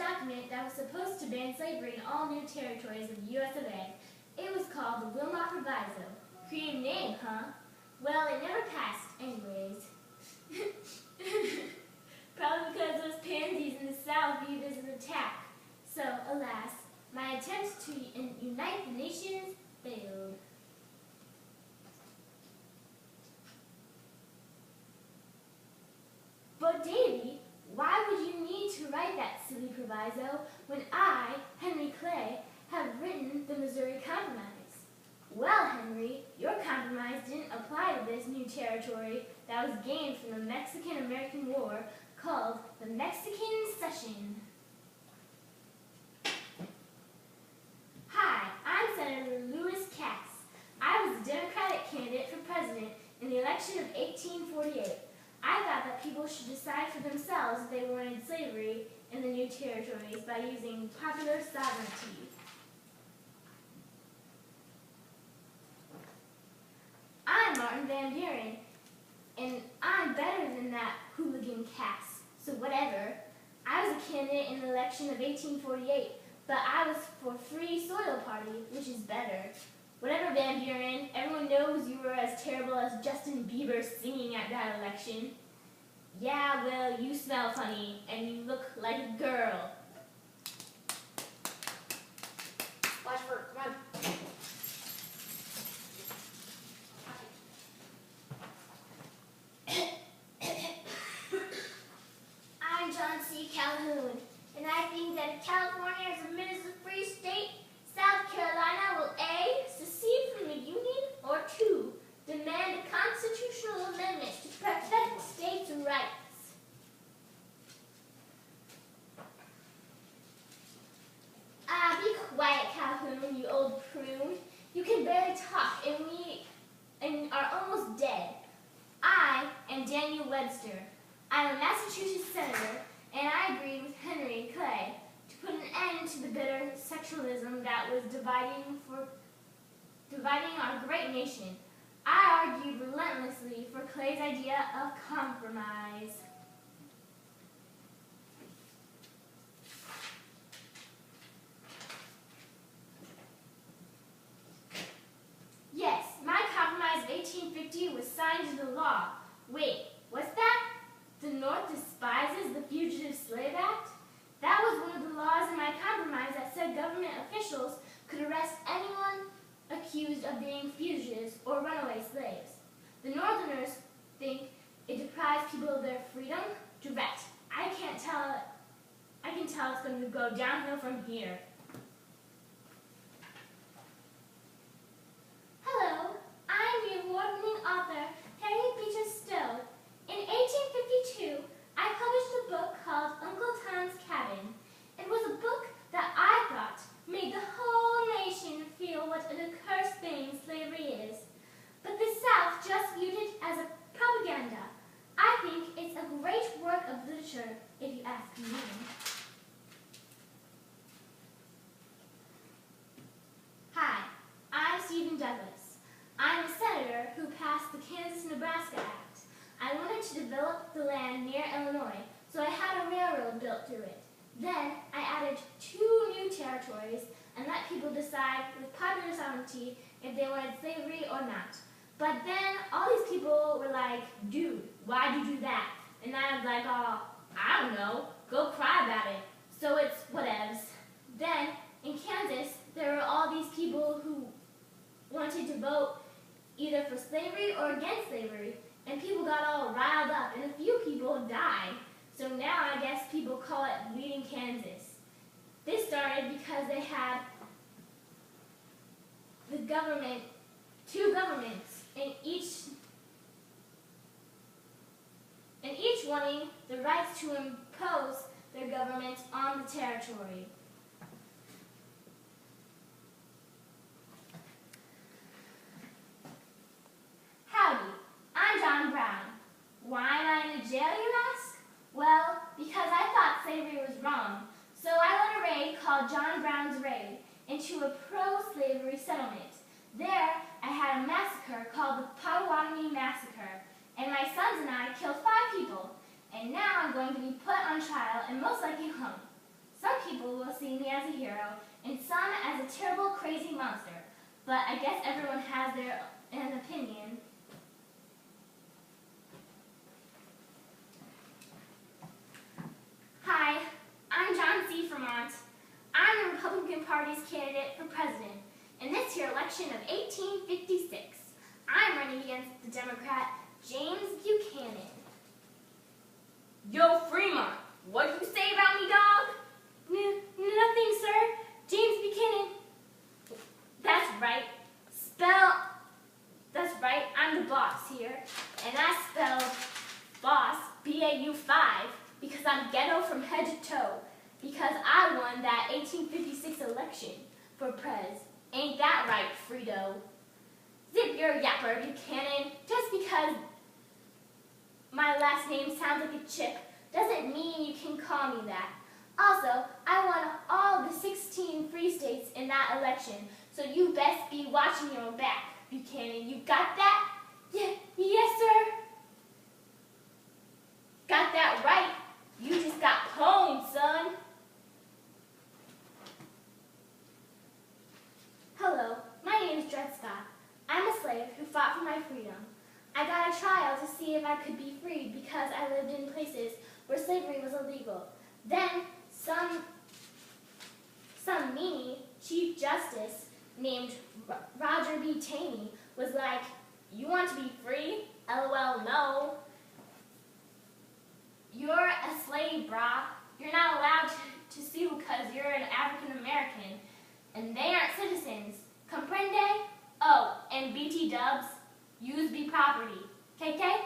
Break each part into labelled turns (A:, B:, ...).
A: document that was supposed to ban slavery in all new territories of the U.S. of A. It was called the Wilmot Proviso. Creative name, huh? Well, it never passed, anyways. Probably because those pansies in the South viewed it as an attack. So, alas, my attempt to unite the nations failed. But Davy, why would you need to write that silly proviso when I, Henry Clay, have written the Missouri Compromise? Well, Henry, your compromise didn't apply to this new territory that was gained from the Mexican-American War called the Mexican Cession. Hi, I'm Senator Lewis Cass. I was the Democratic candidate for president in the election of 1848. I thought that people should decide for themselves if they wanted slavery in the new territories by using popular sovereignty. I'm Martin Van Buren, and I'm better than that hooligan Cass, so whatever. I was a candidate in the election of 1848, but I was for Free Soil Party, which is better. Whatever, Van Buren, everyone knows you were as terrible as Justin Bieber singing at that election. Yeah, well, you smell funny, and you look like a girl.
B: Flashford, come on.
C: I'm John C. Calhoun, and I think that if California is admitted as a free state, South Carolina will A, secede from the Union, or 2, demand a constitutional amendment to protect states' rights. Be quiet, Calhoun, you old prune. You can barely talk, and are almost dead. I am Daniel Webster. I'm a Massachusetts senator, and I agreed with Henry Clay to put an end to the bitter sexualism that was dividing our great nation. I argued relentlessly for Clay's idea of compromise. Yes, my compromise of 1850 was signed into law. Wait, what's that? The North despises the Fugitive Slave Act? That was one of the laws in my compromise that said government officials could arrest anyone accused of being fugitives or runaway slaves. The Northerners think it deprives people of their freedom. Direct. I can tell it's going to go downhill from here. Hello, I'm the award-winning author Harriet Beecher Stowe. In 1852, I published a book called Uncle Tom's Cabin. It was a book that I thought made the whole nation feel what an accursed thing slavery is. But the South just viewed it as a propaganda. I think it's a great work of literature, if you ask me. Hi, I'm Stephen Douglas. I'm a senator who passed the Kansas-Nebraska Act. I wanted to develop the land near Illinois, so I had a railroad built through it. Then I added 2 new territories and let people decide with popular sovereignty if they wanted slavery or not. But then all these people were like, dude, why'd you do that? And I was like, oh, I don't know, go cry about it. So it's whatevs. Then in Kansas, there were all these people who wanted to vote either for slavery or against slavery. And people got all riled up, and a few people died. So now I guess people call it Bleeding Kansas. This started because they had the government, 2 governments, and each wanting the rights to impose their government on the territory. Howdy, I'm John Brown. Why am I in the jail, you ask? Well, because I thought slavery was wrong, so I led a raid called John Brown's Raid into a pro-slavery settlement. There, I had a massacre called the Potawatomi Massacre, and my sons and I killed 5 people, and now I'm going to be put on trial and most likely hung. Some people will see me as a hero, and some as a terrible, crazy monster. But I guess everyone has their own opinion. Hi, I'm John C. Fremont. I'm the Republican Party's candidate for president in this year election of 1856. I'm running against the Democrat James Buchanan. Yo, Fremont, what do you say about me, dog? Nothing, sir. James Buchanan. That's right. That's right, I'm the boss here. And I spell boss, B-A-U-5, because I'm ghetto from head to toe. Because I won that 1856 election for prez. Ain't that right, Frito? Zip your yapper, Buchanan. Just because my last name sounds like a chip doesn't mean you can call me that. Also, I won all the 16 free states in that election, so you best be watching your back, Buchanan. You got that? Yeah, yes, sir. Got that right. You just got pwned, son. Hello, my name is Dred Scott. I'm a slave who fought for my freedom. I got a trial to see if I could be freed because I lived in places where slavery was illegal. Then some meanie Chief Justice named Roger B. Taney was like, "You want to be free? LOL, no. You're a slave, brah. You're not allowed to sue because you're an African American, and they aren't citizens. Comprende? Oh, and BT dubs, use be property. KK?"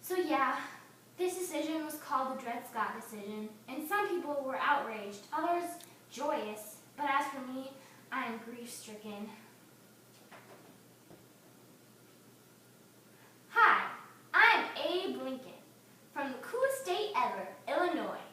C: So yeah, this decision was called the Dred Scott decision, and some people were outraged, others joyous, but as for me, I am grief-stricken. Hi, I'm Abe Lincoln, from the coolest state ever, Illinois.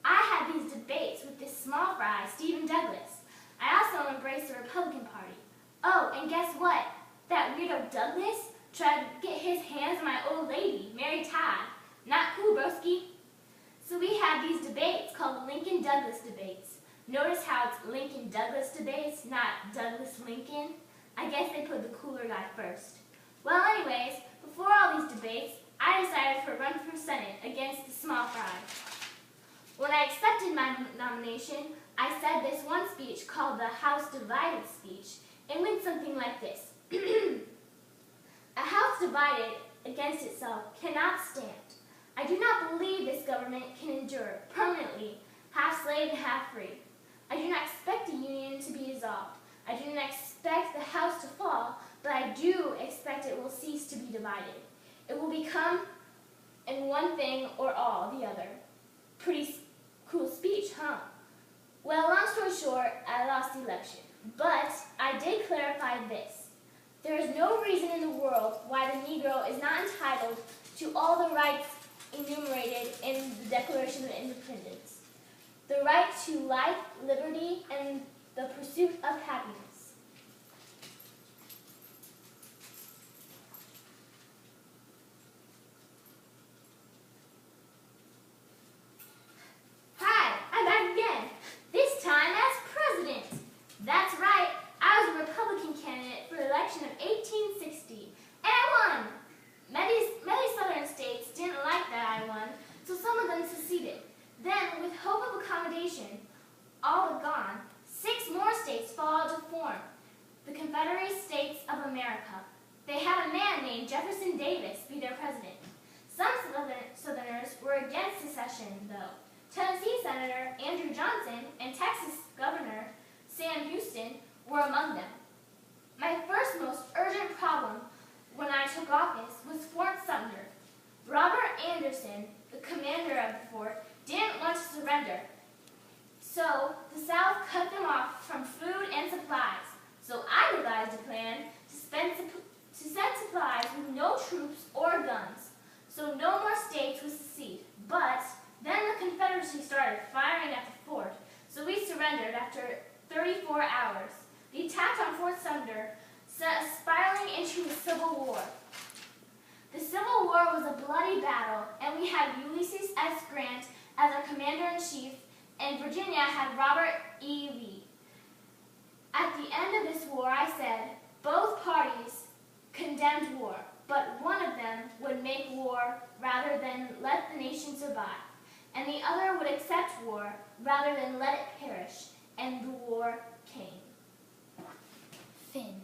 C: I had these debates with this small fry, Stephen Douglas. I also embraced the Republican Party. Oh, and guess what? That weirdo Douglas tried to get his hands on my old lady, Mary Todd. Not cool, broski. So we had these debates called the Lincoln-Douglas debates. Notice how it's Lincoln-Douglas debates, not Douglas-Lincoln? I guess they put the cooler guy first. Well, anyways, before all these debates, I decided for a run for Senate against the small fry. When I accepted my nomination, I said this one speech called the House Divided speech. It went something like this. A house divided against itself cannot stand. I do not believe this government can endure permanently, half slave and half free. I do not expect the Union to be dissolved. I do not expect the house to fall, but I do expect it will cease to be divided. It will become in one thing or all the other. Pretty cool speech, huh? Well, long story short, I lost the election. But I did clarify this. There is no reason in the world why the Negro is not entitled to all the rights enumerated in the Declaration of Independence. The right to life, liberty, and the pursuit of happiness. Hi, I'm back again. This time as president. That's right, I was a Republican candidate for the election of 1860, and I won. Many southern states didn't like that I won, so some of them seceded. Then, with hope of accommodation all but gone, 6 more states followed to form the Confederate States of America. They had a man named Jefferson Davis be their president. Some Southerners were against secession, though. Tennessee Senator Andrew Johnson and Texas Governor Sam Houston were among them. My first most urgent problem when I took office was Fort Sumter. Robert Anderson, the commander of the fort, didn't want to surrender. So the South cut them off from food and supplies. So I devised a plan to send supplies with no troops or guns. So no more states would secede. But then the Confederacy started firing at the fort. So we surrendered after 34 hours. The attack on Fort Sumter set us spiraling into a civil war. The Civil War was a bloody battle, and we had Ulysses S. Grant as our commander-in-chief
A: and Virginia had Robert E. Lee. At the end of this war, I said, both parties condemned war, but one of them would make war rather than let the nation survive, and the other would accept war rather than let it perish, and the war came. Finn.